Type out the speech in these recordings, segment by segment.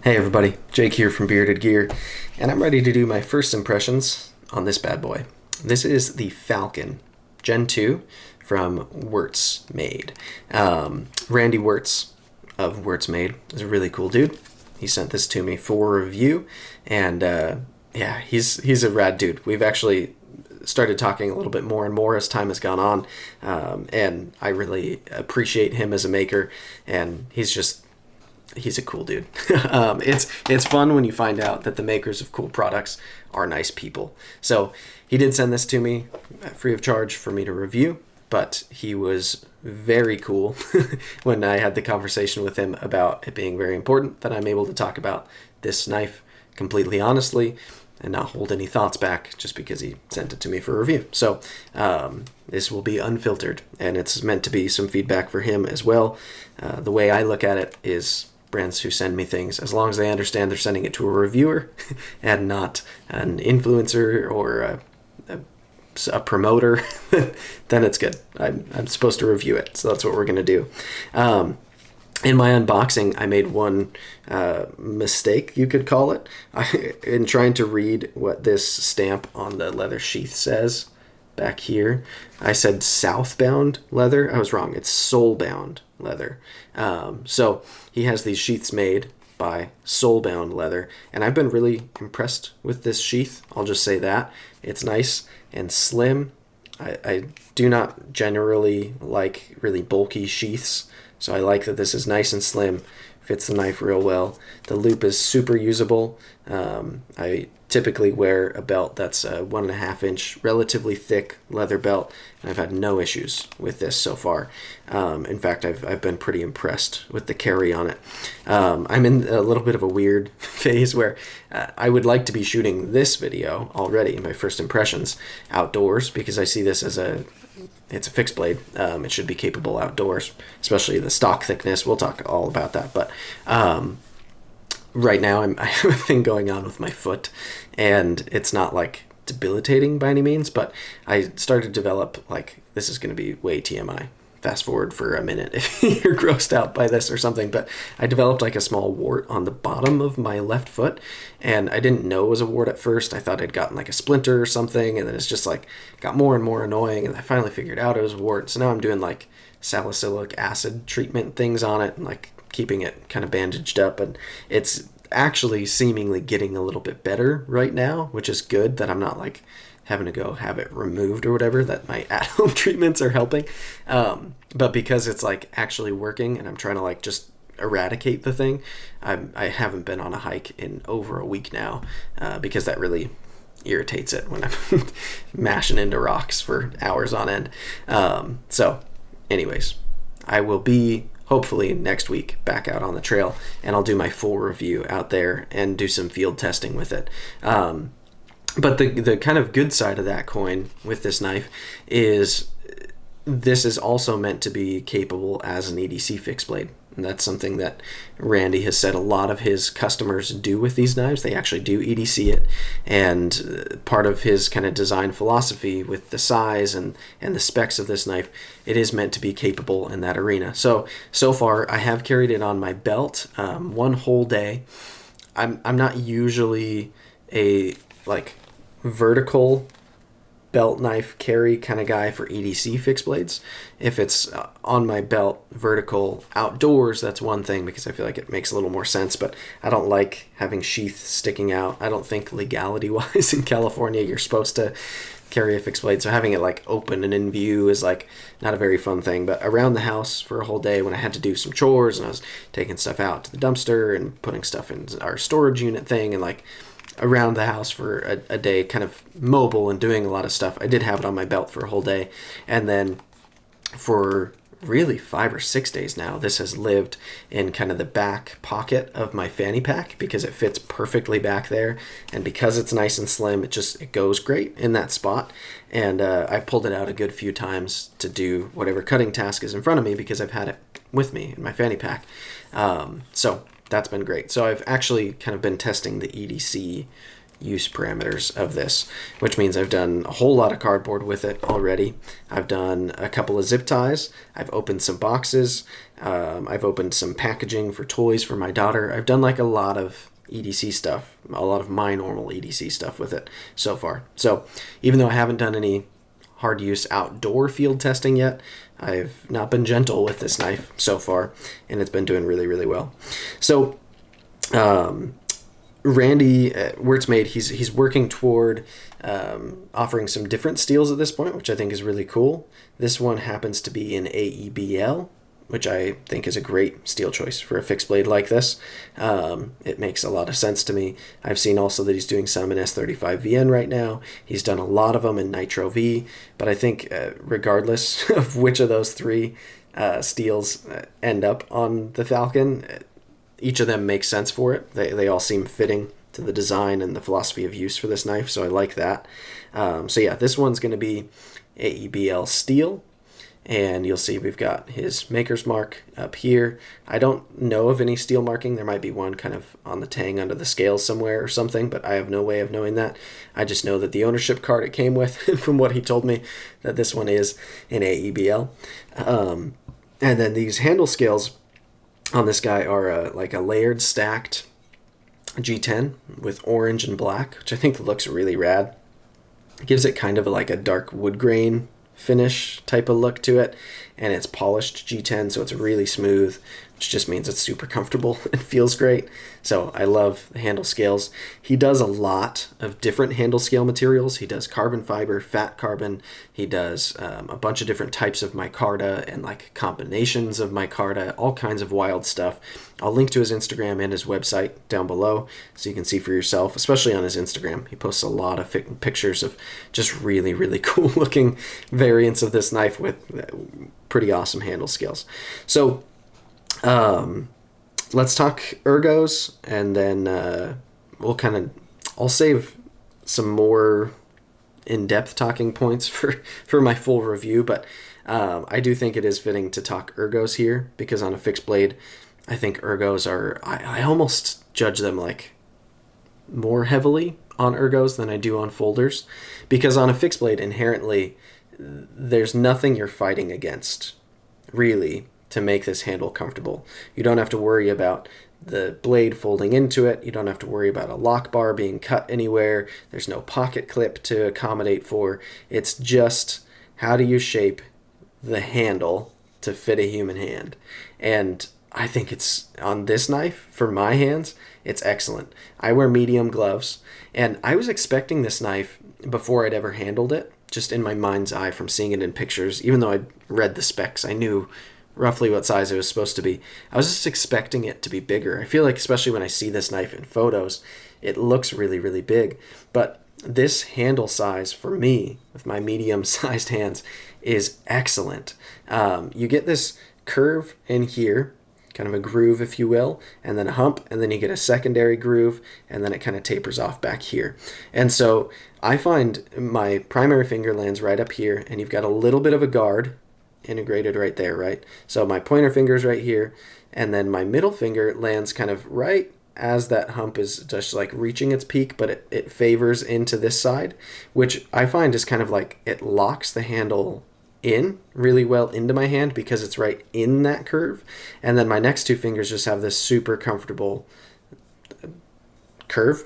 Hey everybody, Jake here from Bearded Gear, and I'm ready to do my first impressions on this bad boy. This is the Falcon Gen 2 from Wirtz Made. Randy Wirtz of Wirtz Made is a really cool dude. He sent this to me for review, and yeah, he's a rad dude. We've actually started talking a little bit more and more as time has gone on, and I really appreciate him as a maker, and he's a cool dude. It's fun when you find out that the makers of cool products are nice people. So he did send this to me free of charge for me to review, but he was very cool when I had the conversation with him about it being very important that I'm able to talk about this knife completely honestly and not hold any thoughts back just because he sent it to me for review. So this will be unfiltered, and it's meant to be some feedback for him as well. The way I look at it is brands who send me things, as long as they understand they're sending it to a reviewer and not an influencer or a promoter, then it's good. I'm supposed to review it, so that's what we're going to do. In my unboxing, I made one mistake, you could call it, in trying to read what this stamp on the leather sheath says back here. I said southbound leather. I was wrong. It's soulbound leather. So he has these sheaths made by soulbound leather, and I've been really impressed with this sheath. I'll just say that. It's nice and slim. I do not generally like really bulky sheaths, so I like that this is nice and slim, fits the knife real well. The loop is super usable. I typically wear a belt that's a 1.5 inch, relatively thick leather belt, and I've had no issues with this so far. In fact, I've been pretty impressed with the carry on it. I'm in a little bit of a weird phase where I would like to be shooting this video already, my first impressions, outdoors, because I see this as it's a fixed blade. It should be capable outdoors, especially the stock thickness. We'll talk all about that, but right now I have a thing going on with my foot, and it's not like debilitating by any means, but I started to develop, like, this is going to be way TMI. Fast forward for a minute if you're grossed out by this or something, but I developed like a small wart on the bottom of my left foot, and I didn't know it was a wart at first. I thought I'd gotten like a splinter or something, and then it's just like got more and more annoying, and I finally figured out it was a wart. So now I'm doing like salicylic acid treatment things on it and like keeping it kind of bandaged up, and it's actually seemingly getting a little bit better right now, which is good that I'm not like having to go have it removed or whatever, that my at-home treatments are helping. But because it's like actually working and I'm trying to like just eradicate the thing, I haven't been on a hike in over a week now, because that really irritates it when I'm mashing into rocks for hours on end. So anyways, I will be hopefully next week back out on the trail, and I'll do my full review out there and do some field testing with it. But the kind of good side of that coin with this knife is this is also meant to be capable as an EDC fixed blade. And that's something that Randy has said a lot of his customers do with these knives. They actually do EDC it. And part of his kind of design philosophy with the size and the specs of this knife, it is meant to be capable in that arena. So far, I have carried it on my belt one whole day. I'm not usually a like vertical belt knife carry kind of guy for EDC fixed blades. If it's on my belt vertical outdoors, that's one thing because I feel like it makes a little more sense, but I don't like having sheath sticking out. I don't think legality wise in California you're supposed to carry a fixed blade, so having it like open and in view is like not a very fun thing. But around the house for a whole day when I had to do some chores and I was taking stuff out to the dumpster and putting stuff in our storage unit thing and like around the house for a day, kind of mobile and doing a lot of stuff, I did have it on my belt for a whole day. And then for really 5 or 6 days now, this has lived in kind of the back pocket of my fanny pack because it fits perfectly back there, and because it's nice and slim, it goes great in that spot. And I've pulled it out a good few times to do whatever cutting task is in front of me because I've had it with me in my fanny pack. So that's been great. So I've actually kind of been testing the EDC use parameters of this, which means I've done a whole lot of cardboard with it already. I've done a couple of zip ties. I've opened some boxes. I've opened some packaging for toys for my daughter. I've done like a lot of EDC stuff, a lot of my normal EDC stuff with it so far. So even though I haven't done any hard use outdoor field testing yet, I've not been gentle with this knife so far, and it's been doing really, really well. So Randy Wirtz made, he's working toward offering some different steels at this point, which I think is really cool. This one happens to be in AEBL, which I think is a great steel choice for a fixed blade like this. It makes a lot of sense to me. I've seen also that he's doing some in S35VN right now. He's done a lot of them in Nitro V, but I think regardless of which of those three steels end up on the Falcon, each of them makes sense for it. They all seem fitting to the design and the philosophy of use for this knife, so I like that. So yeah, this one's going to be AEBL steel, and you'll see we've got his maker's mark up here. I don't know of any steel marking. There might be one kind of on the tang under the scales somewhere or something, but I have no way of knowing that. I just know that the ownership card it came with, from what he told me, that this one is in AEBL. And then these handle scales on this guy are like a layered stacked G10 with orange and black, which I think looks really rad. It gives it kind of like a dark wood grain finish type of look to it, and it's polished G10, so it's really smooth, which just means it's super comfortable and feels great. So I love the handle scales. He does a lot of different handle scale materials. He does carbon fiber, fat carbon. He does a bunch of different types of micarta and like combinations of micarta, all kinds of wild stuff. I'll link to his Instagram and his website down below so you can see for yourself, especially on his Instagram. He posts a lot of pictures of just really, really cool looking variants of this knife with pretty awesome handle scales. So let's talk ergos, and then I'll save some more in-depth talking points for my full review, but I do think it is fitting to talk ergos here, because on a fixed blade, I think ergos are, I almost judge them like more heavily on ergos than I do on folders, because on a fixed blade, inherently, there's nothing you're fighting against, really, to make this handle comfortable. You don't have to worry about the blade folding into it. You don't have to worry about a lock bar being cut anywhere. There's no pocket clip to accommodate for. It's just, how do you shape the handle to fit a human hand? And I think it's, on this knife, for my hands, it's excellent. I wear medium gloves, and I was expecting this knife before I'd ever handled it, just in my mind's eye from seeing it in pictures. Even though I'd read the specs, I knew roughly what size it was supposed to be. I was just expecting it to be bigger. I feel like, especially when I see this knife in photos, it looks really, really big. But this handle size, for me, with my medium-sized hands, is excellent. You get this curve in here, kind of a groove, if you will, and then a hump, and then you get a secondary groove, and then it kind of tapers off back here. And so I find my primary finger lands right up here, and you've got a little bit of a guard integrated right there, right? So my pointer finger's right here, and then my middle finger lands kind of right as that hump is just like reaching its peak, but it favors into this side, which I find is kind of like, it locks the handle in really well into my hand because it's right in that curve. And then my next two fingers just have this super comfortable curve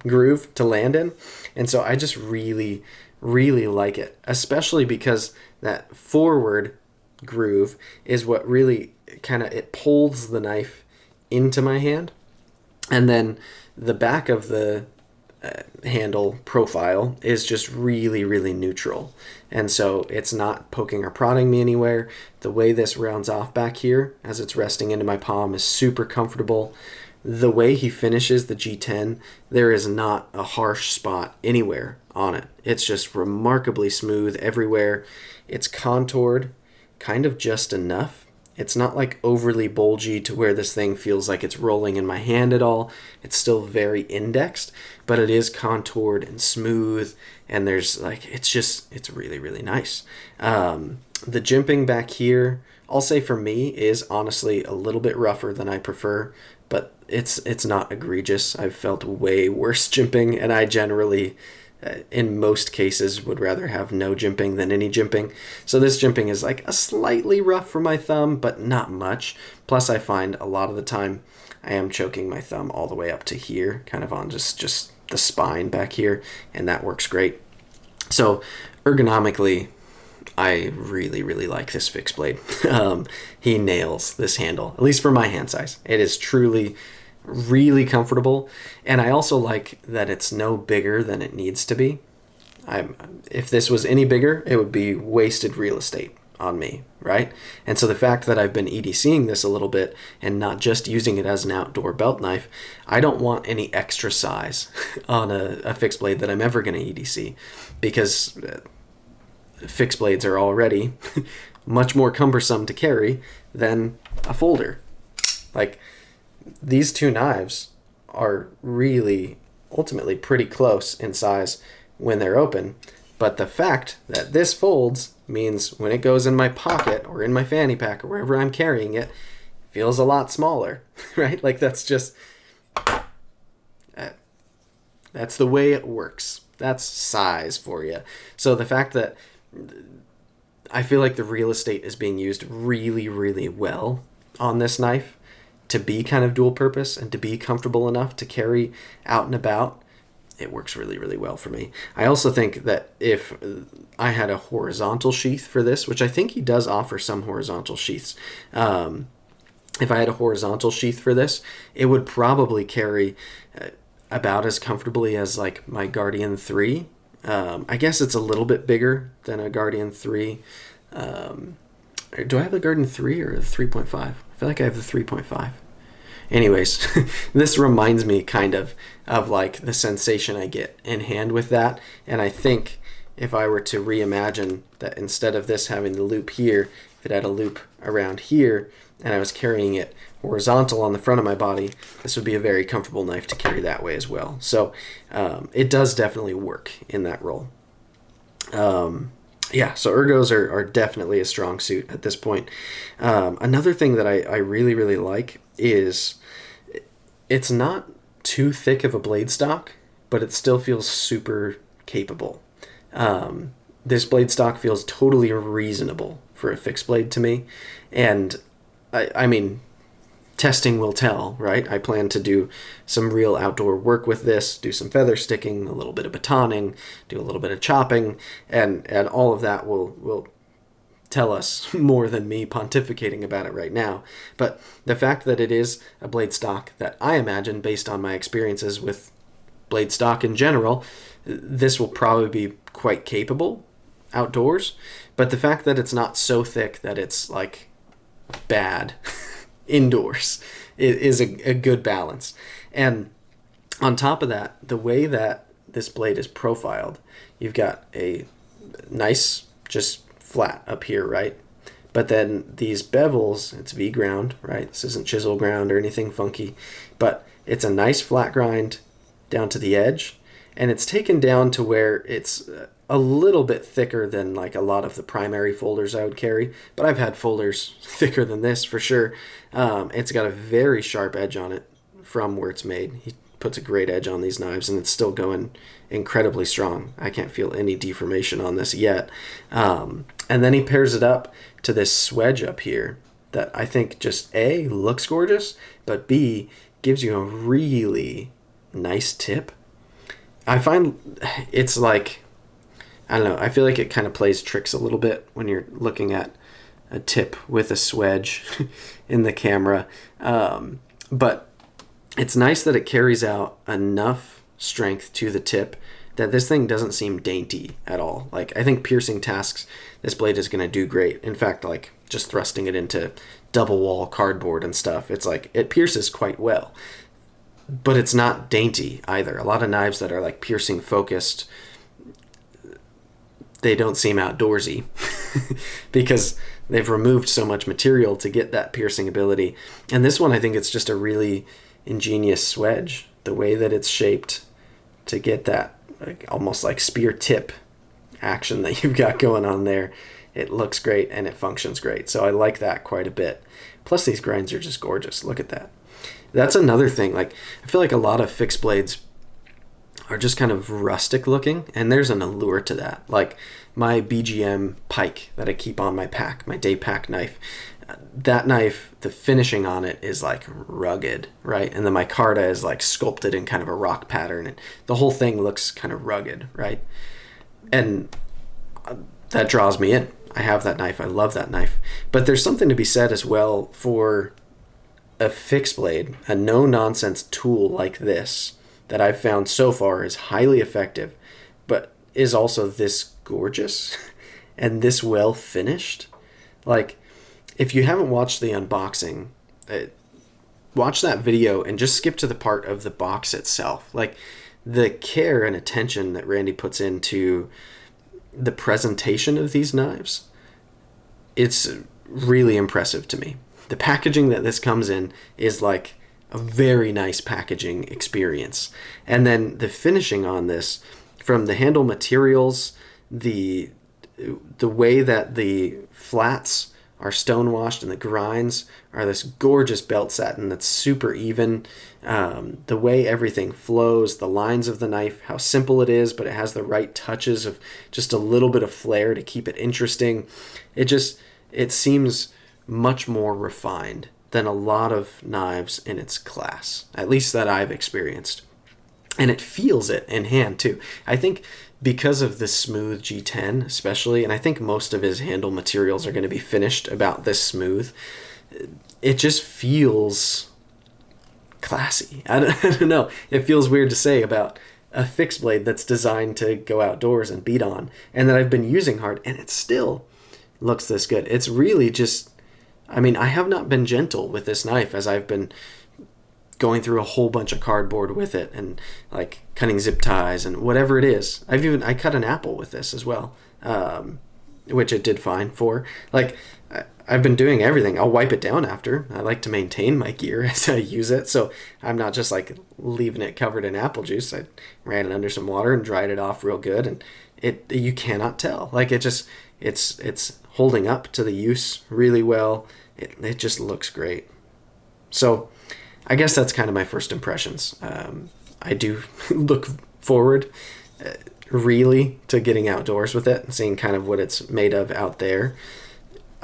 groove to land in. And so I just really, really like it, especially because that forward groove is what really kind of, it pulls the knife into my hand. And then the back of the handle profile is just really, really neutral. And so it's not poking or prodding me anywhere. The way this rounds off back here as it's resting into my palm is super comfortable. The way he finishes the G10, there is not a harsh spot anywhere on it. It's just remarkably smooth everywhere. It's contoured kind of just enough. It's not like overly bulgy to where this thing feels like it's rolling in my hand at all. It's still very indexed, but it is contoured and smooth, and there's like, it's really, really nice. The jimping back here I'll say for me is honestly a little bit rougher than I prefer, but it's not egregious. I've felt way worse jimping, and I generally, in most cases, would rather have no jimping than any jimping. So this jimping is like a slightly rough for my thumb, but not much. Plus, I find a lot of the time I am choking my thumb all the way up to here, kind of on just the spine back here, and that works great. So ergonomically, I really, really like this fixed blade. He nails this handle, at least for my hand size. It is truly really comfortable, and I also like that it's no bigger than it needs to be. If this was any bigger, it would be wasted real estate on me, right? And so the fact that I've been EDCing this a little bit and not just using it as an outdoor belt knife, I don't want any extra size on a fixed blade that I'm ever going to EDC, because fixed blades are already much more cumbersome to carry than a folder. Like, these two knives are really ultimately pretty close in size when they're open, but the fact that this folds means when it goes in my pocket or in my fanny pack or wherever I'm carrying it, feels a lot smaller, right? Like, that's just, that's the way it works. That's size for you. So the fact that I feel like the real estate is being used really, really well on this knife to be kind of dual purpose and to be comfortable enough to carry out and about, it works really, really well for me. I also think that if I had a horizontal sheath for this, which I think he does offer some horizontal sheaths, if I had a horizontal sheath for this, it would probably carry about as comfortably as like my Guardian 3. I guess it's a little bit bigger than a Guardian 3. Do I have the Guardian 3 or the 3.5? I feel like I have the 3.5. Anyways, this reminds me kind of like the sensation I get in hand with that. And I think if I were to reimagine that, instead of this having the loop here, if it had a loop around here and I was carrying it horizontal on the front of my body, this would be a very comfortable knife to carry that way as well. So it does definitely work in that role. Yeah, so ergos are definitely a strong suit at this point. Another thing that I really, really like is it's not too thick of a blade stock, but it still feels super capable. This blade stock feels totally reasonable for a fixed blade to me. And I mean, testing will tell, right? I plan to do some real outdoor work with this, do some feather sticking, a little bit of batoning, do a little bit of chopping, and all of that will tell us more than me pontificating about it right now. But the fact that it is a blade stock that I imagine, based on my experiences with blade stock in general, this will probably be quite capable outdoors. But the fact that it's not so thick that it's like bad indoors is a good balance. And on top of that, the way that this blade is profiled, you've got a nice just flat up here, right? But then these bevels, it's V-ground, right? This isn't chisel ground or anything funky, but it's a nice flat grind down to the edge, and it's taken down to where it's a little bit thicker than like a lot of the primary folders I would carry, but I've had folders thicker than this for sure. It's got a very sharp edge on it from Wirtz made. He puts a great edge on these knives, and it's still going incredibly strong. I can't feel any deformation on this yet. And then he pairs it up to this swedge up here that I think just A, looks gorgeous, but B, gives you a really nice tip. I find it's like, I don't know, I feel like it kind of plays tricks a little bit when you're looking at a tip with a swedge in the camera. But it's nice that it carries out enough strength to the tip that this thing doesn't seem dainty at all. Like, I think piercing tasks, this blade is going to do great. In fact, like, just thrusting it into double wall cardboard and stuff, it's like, it pierces quite well. But it's not dainty either. A lot of knives that are like piercing focused, they don't seem outdoorsy because they've removed so much material to get that piercing ability. And this one, I think it's just a really ingenious swedge, the way that it's shaped to get that like almost like spear tip action that you've got going on there. it looks great and it functions great. So I like that quite a bit. Plus these grinds are just gorgeous. Look at that. That's another thing. Like, I feel like a lot of fixed blades are just kind of rustic looking, and there's an allure to that. Like my BGM pike that I keep on my pack, my day pack knife, that knife, the finishing on it is like rugged, right? And the micarta is like sculpted in kind of a rock pattern, and the whole thing looks kind of rugged, right? And that draws me in. I have that knife. I love that knife. But there's something to be said as well for a fixed blade, a no-nonsense tool like this that I've found so far is highly effective, but is also this gorgeous and this well finished. Like, if you haven't watched the unboxing, watch that video and just skip to the part of the box itself. Like, the care and attention that Randy puts into the presentation of these knives, it's really impressive to me. The packaging that this comes in is like a very nice packaging experience. And then the finishing on this, from the handle materials, the way that the flats are stonewashed and the grinds are this gorgeous belt satin that's super even. The way everything flows, the lines of the knife, how simple it is, but it has the right touches of just a little bit of flair to keep it interesting. It seems much more refined than a lot of knives in its class, at least that I've experienced. And it feels it in hand too. I think because of the smooth G10 especially, and I think most of his handle materials are going to be finished about this smooth, it just feels classy. I don't know. It feels weird to say about a fixed blade that's designed to go outdoors and beat on, and that I've been using hard, and it still looks this good. It's really just, I mean, I have not been gentle with this knife as I've been going through a whole bunch of cardboard with it and like cutting zip ties and whatever it is. I cut an apple with this as well, which it did fine for. Like, I've been doing everything. I'll wipe it down after. I like to maintain my gear as I use it, so I'm not just like leaving it covered in apple juice. I ran it under some water and dried it off real good, and you cannot tell. Like, it's holding up to the use really well. It just looks great. So I guess that's kind of my first impressions. I do look forward really to getting outdoors with it and seeing kind of what it's made of out there.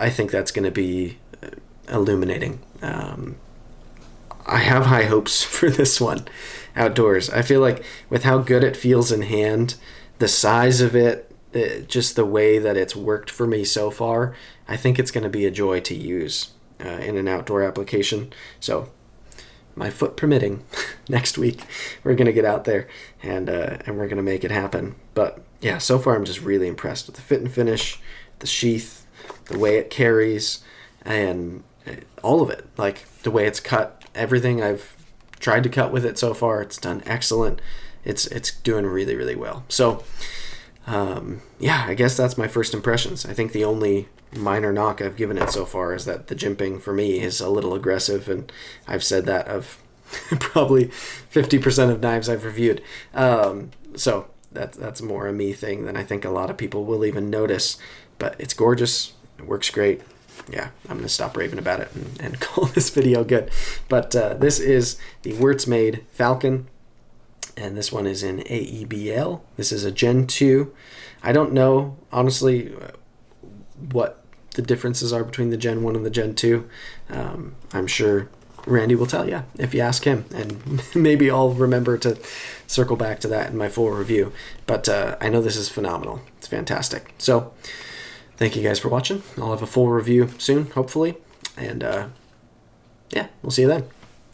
I think that's going to be illuminating. I have high hopes for this one outdoors. I feel like with how good it feels in hand, the size of it, just the way that it's worked for me so far, I think it's going to be a joy to use in an outdoor application. So, my foot permitting, next week we're going to get out there and we're going to make it happen. But yeah, so far I'm just really impressed with the fit and finish, the sheath, the way it carries, and all of it. Like, the way it's cut, everything I've tried to cut with it so far, it's done excellent. It's doing really, really well. So yeah, I guess that's my first impressions. I think the only minor knock I've given it so far is that the jimping for me is a little aggressive, and I've said that of probably 50% of knives I've reviewed. So that's more a me thing than I think a lot of people will even notice. But it's gorgeous. It works great. Yeah, I'm going to stop raving about it and call this video good. But this is the Wirtz made Falcon, and this one is in AEBL. This is a Gen 2. I don't know, honestly, what the differences are between the Gen 1 and the Gen 2. I'm sure Randy will tell you if you ask him, and maybe I'll remember to circle back to that in my full review. But I know this is phenomenal. It's fantastic. So thank you guys for watching. I'll have a full review soon, hopefully. And yeah, we'll see you then.